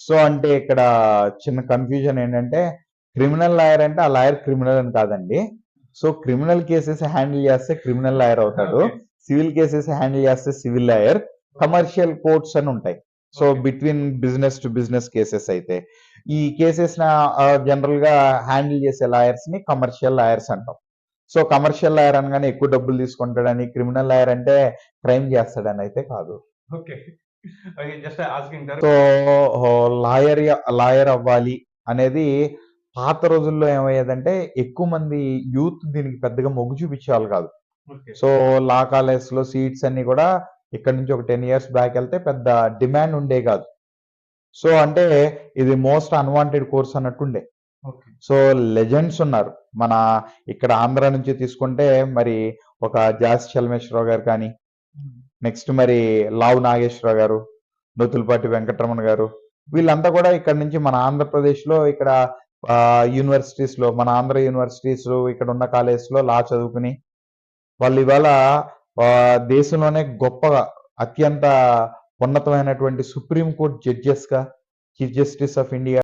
So, అంటే ఇక్కడ చిన్న కన్‌ఫ్యూజన్ ఏంటంటే, క్రిమినల్ లాయర్ అంటే ఆ లాయర్ క్రిమినల్ అని కాదండి. సో, క్రిమినల్ కేసెస్ హ్యాండిల్ చేస్తే క్రిమినల్ లాయర్ అవుతాడు. ఓకే. సివిల్ కేసెస్ హ్యాండిల్ చేస్తే సివిల్ లాయర్. కమర్షియల్ కోర్ట్స్ అని ఉంటాయి. So, okay. Between business to business cases అయితే. ఈ కేసెస్‌న జనరల్‌గా హ్యాండిల్ చేసే లాయర్స్‌ని కమర్షియల్ లాయర్స్ అంటాం. సో, కమర్షియల్ లాయర్ అనగానే ఎక్కువ డబ్బులు తీసుకుంటాడని, క్రిమినల్ లాయర్ అంటే క్రైమ్ చేస్తాడని అయితే కాదు. Okay. Okay. Just asking sir. So, lawyer lawyer అవ్వాలి అనేది పాత రోజుల్లో ఏమయ్యేదంటే, ఎక్కువ మంది యూత్ దీనికి పెద్దగా మొగ్గు చూపించేవాళ్ళు కాదు. ఓకే. సో, లా కాలేజ్‌లో సీట్స్ అన్నీ కూడా ఇక్కడి నుంచి ఒక 10 ఇయర్స్ బ్యాక్ ఎళ్తే పెద్ద డిమాండ్ ఉండేది కాదు. సో, అంటే ఇది మోస్ట్ అన్‌వాంటెడ్ కోర్స్ అన్నట్టుండే. ఓకే. సో, లెజెండ్స్ ఉన్నారు. మన ఇక్కడ ఆంధ్ర నుంచి తీసుకుంటే మరి ఒక జాస్ చలమేశ్వరరావు గారు కానీ, హ్మ్. నెక్స్ట్ మరి లావు నాగేశ్వరరావు గారు, నూతులపాటి వెంకటరమణ గారు, వీళ్ళంతా కూడా ఇక్కడ నుంచి మన ఆంధ్రప్రదేశ్‌లో ఇక్కడ యూనివర్సిటీస్‌లో మన ఆంధ్ర యూనివర్సిటీస్ ఇక్కడ ఉన్న కాలేజ్‌లో లా చదువుకుని, వాళ్ళు ఇవాళ దేశంలోనే గొప్పగా అత్యంత ఉన్నతమైనటువంటి సుప్రీం కోర్ట్ జడ్జెస్‌గా, చీఫ్ జస్టిస్ ఆఫ్ ఇండియా